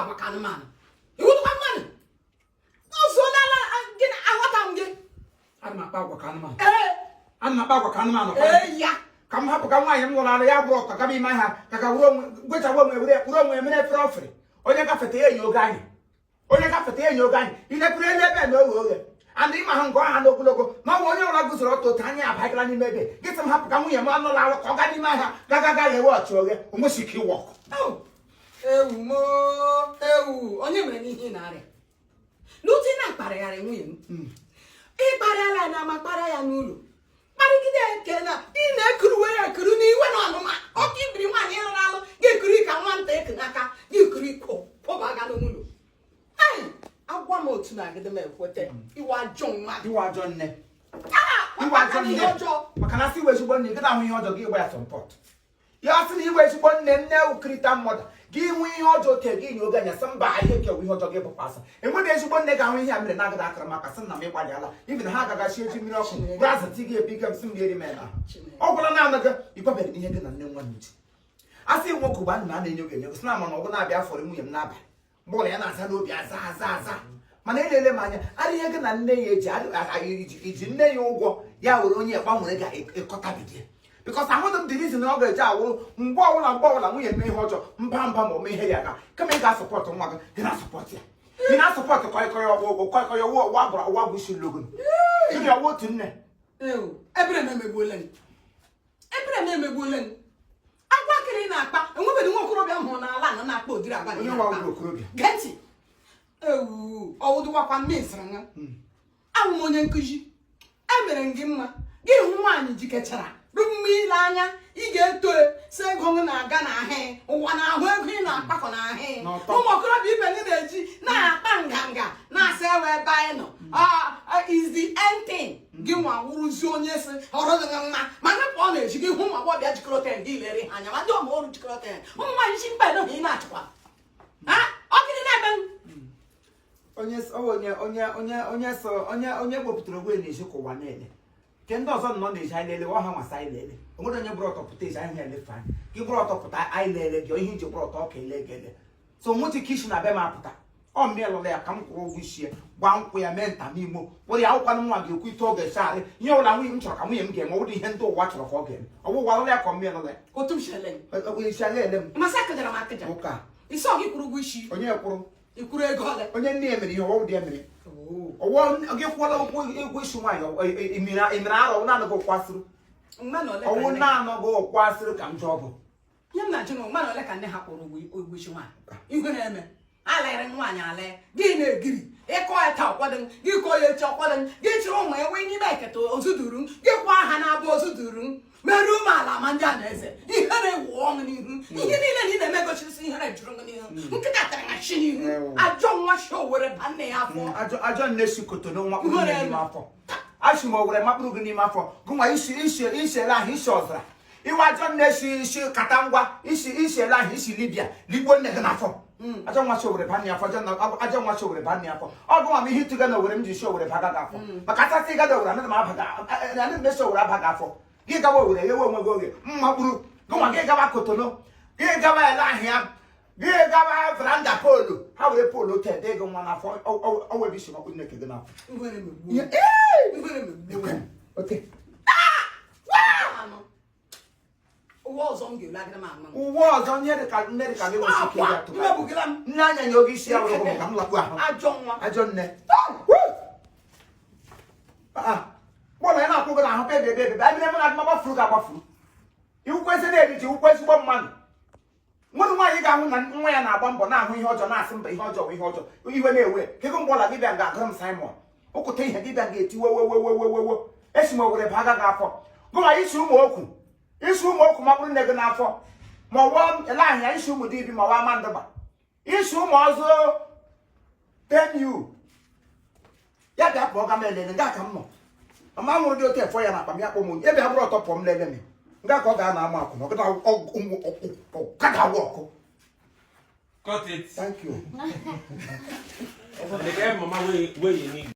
agwa ka anụmanụ iwụdụkwa mmadụ ozuolala gị na aghọta m gị ana m akpa agwa ka anụmanụ ee ana m akpa agwa ka anụmanụ ya ka m hapụ ka nwaanyị m nwụrụ anụ ya bụrụ ọka gaba ime ha ka ka gwechawa onwe mere efere ofere onye gafeta ya enyi oge anyị ilekere ele ebe na oghe oghe and ịma ha ngọ ha n'ogologo na ọnwa onye ọbụla guzoro ọtọ otu anya abagala n'ime ebe gịsị m hapụ ka nwunye m anụla arụ ka ọ gaa n'ime ahịa gaga lewe ọchị oghe onwesi ike ịwọ ọkụ ewu onye mere n'ihe na-arịa n'uti na-akparịgharị nwunye m ịkparịala na ama kpara ya n'ụlọ kparịgide nke na ị na-ekuruwe ya ekuru n'iwe na ọnụma ọkụ ibiri nwaanyị rụrụ alụ ga-ekuri ka nwata eku n'aka ga-ekuri pụbaga n'ụlọ agwa m otu na agịdị m ekweta iwe ajọ mmadụ iwe ajọ nne maka na asị iwe ezigbo nne gị na-ahụ ihe ọjọọ gị gba ya sọmpọt ya sị na iwe ezigbo nne nne ukirita mmadụ gị nwe ihe ọjọọ ke gị nye oge anya sị mba ihe kewa ihe ọjọọ gị bụkwa asa enweghị ezigbo nne ga-ahụ ihe a mere na-agada akara maka sị na m ịgbalịala ibi na ha agagachi eji mmiri ọkụ graziti gị ebi ike m sị m ga-eri m na ọ gwara na anaghị ịkwabeghị ihe gị na nne nwa n'uche asị nwoke bụ ana na-enye oge enye sị na mana ọgụ na-abịa afọrọ nwunye m n'abalị mgbe ya na-aza n'obi aza mana elele m anya ara ihe gị na nne ya iji nne ya ụgwọ ya were onye gbanwere ga-ekọtabidi bikọs ahụdụ m dịrị izi na ọ ga-eji awụrụ mgbe ọbụla nwunye eme ihe ọjọọ mba ma ome ihe ya aga kama ị ga-asọpọtụ nwa gị gị na-asọpọtụ ya ị na-asọpọtụ kọịkọrọ ọgwụ kọịkọrọ ụwa gbara ụwa bụ isi logo gị ọwa otu nne ebere m emegbuola m agwakịrị na-akpa enwebeghị nwa okorobịa hụrụ n'ala nọ na-akpa ụdịrị agwa gee ntị ewu ọwụdụwakwa mmesịrị nha awụ m onye nkụzi emere gị mma gị hụ nwaanyị jikechara rụ mma ile anya ị ga-eto si ego gị na-aga n'ahịa ụwa na-ahụ ego ị na-akpakọ n'ahịa ụmụ okorobịa ibe gị na-eji na-akpa nganga na-asa ewe ebe anyị nọ is the end thing gị nwa wụrụzi onye si ọrụdịghị mma mana ka ọ na-eji gị hụ ụmụ agbọbịa jikọrọten gị lere ha anya ma ndị ọmụọrụ jikọrọten ụmụ nwaanyị chi mba edoghị ị na-achịkwa ọ gịnị na-eme onye gbopụtara ogwe na-eji ka ụwa na-ele nke ndị ọzọ nọ na-eji anyị lele ọha nwasa anyị lele onwere onye bụrụ ọtọ pụta eji anyị elefe anyị gị bụrụ ọtọ pụta anyị lele gị ihe iji bụrụ ọtọ ọka ele gele so nwetị ka isi na be m apụta ọ mmiri lụla ya ka m kwụrụ ụgwọ isi ya gbaa nkwụ ya mee nta n'imo were ya akwụkwana nwa ga-ekwu ite ọ ga-echarị ihe ọbụla nwunye m chọrọ ka nwunye m ga-eme ọ bụrụ ihe ndị ụwa chọrọ ka ọ ga-eme ọgwụgwa lụla ya ka mmiri lụla ya otu m isi ala ele m ụka isi ọ gị kwụrụ ụgwọ isi onye kwụrụ ikwuru ego ole onye nne ya mere ihe ọwụ dị ya mere ọwụ gị kwụọla ụgwọ isi nwaanyị emere arọ na-anọghị ụkwasịrị ọwụ na-anọghị ụkwasịrị ka m jụọ bụ ihe m na-ajụ na mmadụ ole ka nne ha kwụrụ ụgwọ isi nwaanyị ihe na-eme alịrị nwaanyị ala gị na-egiri ịkọ eta ọkwado gị kọọ ya echi ọkwado gị chịrị ụmụ enwe n'ime eketa ozuduru gị kwa aha na-abụ ozuduru merụ umeala ma ndị a na-eze ihere wụ ọṅụ n'ihu ihe niile na ị na-eme gochirisi ihere jụrụ gị n'ihu nkịta tara na chi n'ihu ajọ nwa shi owere ba nne ya afọ ajọ nne si kotono nwakpụrụ gị n'ime afọ achị m owere makpụrụ gị n'ime afọ gụnwa isiele ahụ isi ọzara iwe ajọ nne si isi kata ngwa isiele ahụ isi libia ligbo nne gị n'afọ ajọ nwa owere ba nne afọ ajọ nwa owere ba nne afọ ọ gụnwa m ihe ịtụga na owere m ji isi owere baga gị afọ maka asasị ịga na owere anaghị m esi owere abaghị afọ gị gawa owere ewe onwe gị oge mmakpụrụ gụnwa gị gawa kotono gị gawa ele ahịa gị gawa veranda polu ha were polu ted ego nwa n'afọ ọwebe isi makpụ nneke gị n'afọ ụwa ọzọ m ga-ele m ama uwe ọzọ nne dị ka gị nwesi ike ya tụrụ nne anya nye oge isi ya were ụmụ ka m lakpu ahụ ajọ nne bọọlụ ya na-akwụ gị n'ahụ ebe abịa ebe na-adịma gbafuru ga agbafuru iwukwe eze na-eriji iwukwe ezigbo mmadụ nwere nwaanyị ga-ahụ na nwa ya na-agba mbọ na-ahụ ihe ọjọọ na-asị mba ihe ọjọọ ihe ọjọọ iwe na-ewe kego mgbe ọla dịbịa nga agụrụ m Simon ụkụta ihe dịbịa ga-eti wewewewewewewo esi m owere baga gị afọ gụma isi ụmụ okwu makpụrụ nne gị n'afọ ma ọwụọ ele ahịa isi ụmụ dibi ma ọwa mandụba isi ụmụ ọzọ 10u ya bịa kpọọ ga m elele nga ka m nọ ama nwụrụ dị otu efọ ya na akpa m ya kpọ m onye ebe ha bụrụ ọtọ pụọ m lele m nga ka ọ ga-ana ama akwụ na ọgada awụ ọkụ. Cut it. Thank you. And the guy mama where you need